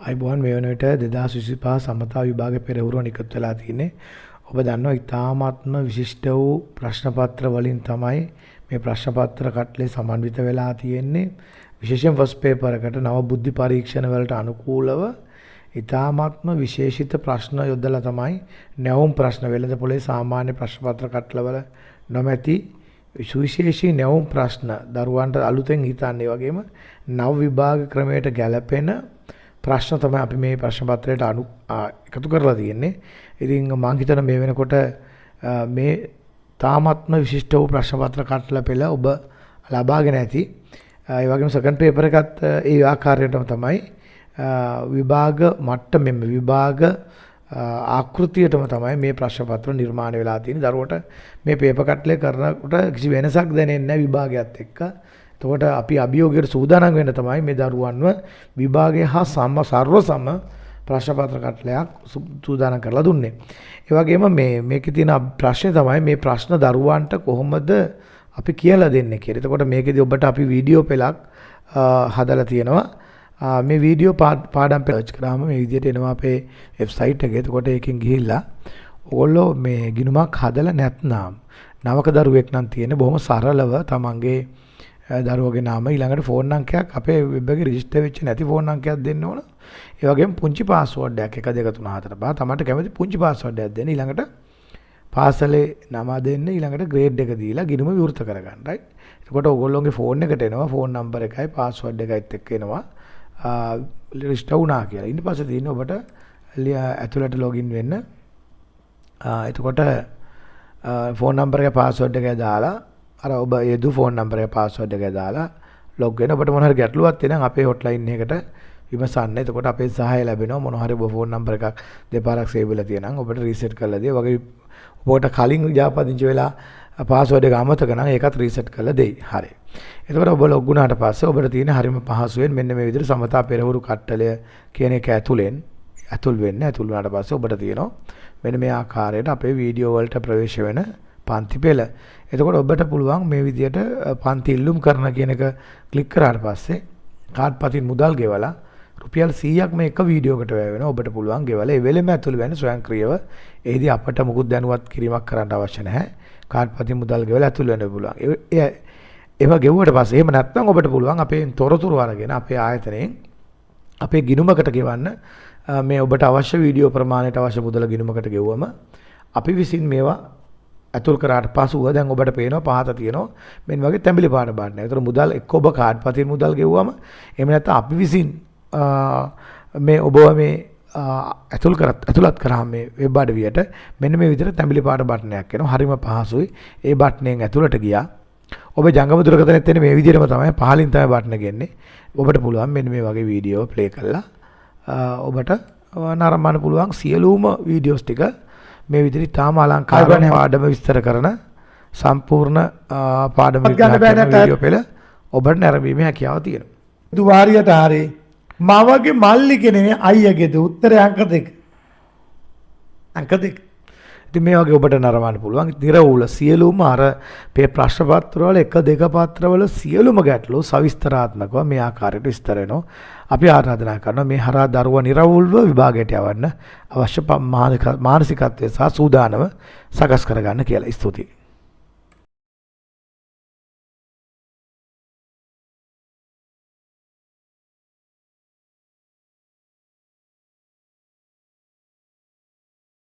අයිබෝන් මේ වන විට 2025 සමතා විභාග පෙරහුර නිකුත් වෙලා තියෙන්නේ. ඔබ දන්නවා ඉතාමත්ම විශිෂ්ට වූ ප්‍රශ්න පත්‍ර වලින් තමයි මේ ප්‍රශ්න පත්‍ර කට්ලේ සමන්විත වෙලා තියෙන්නේ. විශේෂයෙන් ෆස්ට් පේපර් එකට නව බුද්ධි පරීක්ෂණ වලට අනුකූලව ඉතාමත්ම විශේෂිත ප්‍රශ්න යොදලා තමයි නැවුම් ප්‍රශ්න වෙළඳ පොලේ සාමාන්‍ය ප්‍රශ්න පත්‍ර කට්ලවල නොමැති සුවිශේෂී නැවුම් ප්‍රශ්න දරුවන්ට අලුතෙන් හිතන්නේ වගේම නව විභාග ක්‍රමයට ගැලපෙන ප්‍රශ්න තමයි අපි මේ ප්‍රශ්න පත්‍රයට එකතු කරලා තියෙන්නේ. ඉතින් මම හිතන මේ වෙනකොට මේ තාමත්ම විශිෂ්ට වූ ප්‍රශ්න පත්‍ර කට්ල පෙළ ඔබ ලබාගෙන ඇති. ඒ වගේම සෙකන්ඩ් පේපර් එකත් ඒ ආකාරයටම තමයි විභාග මට්ටමෙම විභාග ආකෘතියටම තමයි මේ ප්‍රශ්න පත්‍ර නිර්මාණය වෙලා තියෙන්නේ. දරුවට මේ පේපර් කට්ලේ කරනකොට කිසි වෙනසක් දැනෙන්නේ නැහැ විභාගයත් එක්ක. එතකොට අපි අභියෝගයට සූදානම් වෙන්න තමයි මේ දරුවන්ව විභාගයේ හා සර්ව සම ප්‍රශ්න පත්‍ර කට්ලයක් සූදානම් කරලා දුන්නේ. ඒ වගේම මේකේ තියෙන ප්‍රශ්නේ තමයි මේ ප්‍රශ්න දරුවන්ට කොහොමද අපි කියලා දෙන්නේ කියලා. එතකොට මේකෙදි ඔබට අපි වීඩියෝ පෙළක් හදලා තියෙනවා. මේ වීඩියෝ පාඩම් පෙළ සර්ච් කරාම මේ විදිහට එනවා අපේ වෙබ්සයිට් එකේ. එතකොට ඒකෙන් ගිහිල්ලා ඕගොල්ලෝ මේ ගිණුමක් හදලා නැත්නම් නවක දරුවෙක් නම් තියෙන බොහොම සරලව තමන්ගේ දරුවගේ නාම ඊළඟට ෆෝන් අංකයක් අපේ වෙබ් එකේ රෙජිස්ටර් වෙච්ච නැති ෆෝන් අංකයක් දෙන්න ඕන. ඒ වගේම පුංචි පාස්වර්ඩ් එකක් 1 2 3 4 5 තමන්ට කැමති පුංචි පාස්වර්ඩ් එකක් දෙන්න. ඊළඟට පාසලේ නම දෙන්න. ඊළඟට ග්‍රේඩ් එක දීලා ගිණුම විවෘත කරගන්න. රයිට්. එතකොට ඕගොල්ලෝගේ ෆෝන් එකට එනවා ෆෝන් නම්බර් එකයි පාස්වර්ඩ් එකයිත් එක්ක එනවා. රෙජිස්ටර් වුණා කියලා. ඊට පස්සේ තියෙන ඔබට ඇතුළට ලොගින් වෙන්න. එතකොට ෆෝන් නම්බර් එක පාස්වර්ඩ් එකයි දාලා අර ඔබ යදු ෆෝන් නම්බර් එක පාස්වර්ඩ් එක දාලා ලොග් වෙන. ඔබට මොන හරි ගැටලුවක් තියෙනම් අපේ හොට්ලයින් එකට විමසන්න. එතකොට අපේ සහාය ලැබෙනවා. මොන හරි ඔබ ෆෝන් නම්බර් එකක් දෙපාරක් සේව් වෙලා තියෙනම් ඔබට රීසෙට් කරලා දෙයි. වගේ ඔබට කලින් ව්‍යාපදිංචි වෙලා පාස්වර්ඩ් එක අමතක නම් ඒකත් රීසෙට් කරලා දෙයි. හරි. එතකොට ඔබ ලොග් වුණාට පස්සේ ඔබට තියෙන හරිම පහසුවෙන් මෙන්න මේ විදිහට සමතා පෙරහුරු කට්ටලය කියන එක ඇතුල් වෙන්න. ඇතුල් වුණාට පස්සේ ඔබට තියෙනවා මෙන්න මේ ආකාරයට අපේ වීඩියෝ වලට ප්‍රවේශ වෙන පන්ති පෙළ. එතකොට ඔබට පුළුවන් මේ විදිහට පන්ති ඉල්ලුම් කරන කියන එක ක්ලික් කරාට පස්සේ කාඩ් පතින් මුදල් ගෙවලා රුපියල් 100ක් මේ එක වීඩියෝකට වැය වෙනවා. ඔබට පුළුවන් ගෙවලා ඒ වෙලෙම ඇතුළු වෙන ස්වයංක්‍රීයව එහිදී අපට මුකුත් දැනුවත් කිරීමක් කරන්න අවශ්‍ය නැහැ. කාඩ් පතින් මුදල් ගෙවලා ඇතුළු වෙන්න පුළුවන්. ඒව ගෙවුවට පස්සේ එහෙම නැත්නම් ඔබට පුළුවන් අපේ තොරතුරු අරගෙන අපේ ආයතනයෙන් අපේ ගිණුමකට ගෙවන්න. මේ ඔබට අවශ්‍ය වීඩියෝ ප්‍රමාණයට අවශ්‍ය මුදල ගිණුමකට ගෙවුවම අපි විසින් මේවා ඇතුල් කරාට පසුව දැන් ඔබට පේනවා පහත තියෙනවා මෙන්න වගේ තැඹිලි පාට බාන්න. ඒතර මුදල් එක්ක ඔබ කාඩ් පතින් මුදල් ගෙවුවම එහෙම නැත්නම් අපි විසින් මේ ඔබව මේ ඇතුළත් කරාම මේ වෙබ් අඩවියට මෙන්න මේ විදිහට තැඹිලි පාට බටනයක් එනවා. හරිම පහසුයි. ඒ බටනෙන් ඇතුළට ගියා. ඔබ ජංගම දුරකථනයේත් එන්නේ මේ විදිහටම තමයි පහලින් තමයි බටන ගන්නේ. ඔබට පුළුවන් මෙන්න මේ වගේ වීඩියෝ ප්ලේ කරලා ඔබට නරඹන්න පුළුවන් සියලුම වීඩියෝස් ටික මේ විදිහට තාම අලංකාර පාඩම විස්තර කරන සම්පූර්ණ පාඩම වීඩියෝ පෙළ ඔබට නැරඹීමේ හැකියාව තියෙනවා. දුවාරියට හරි මවගේ මල්ලි කෙනේ අයියගේද උත්තරේ අංක 2. අංක 2. ඉතින් මේ වගේ ඔබට නරඹන්න පුළුවන්. නිරවුල සියලුම අර මේ ප්‍රශ්න පත්‍ර වල 1 2 පත්‍රවල සියලුම ගැටලු සවිස්තරාත්මකව මේ ආකාරයට විස්තර වෙනවා. අපි ආරාධනා කරනවා මේ හරහා දරුවා නිරවුල්ව විභාගයට යවන්න අවශ්‍ය මානසිකත්වය සහ සූදානම සකස් කරගන්න කියලා. ස්තුතියි.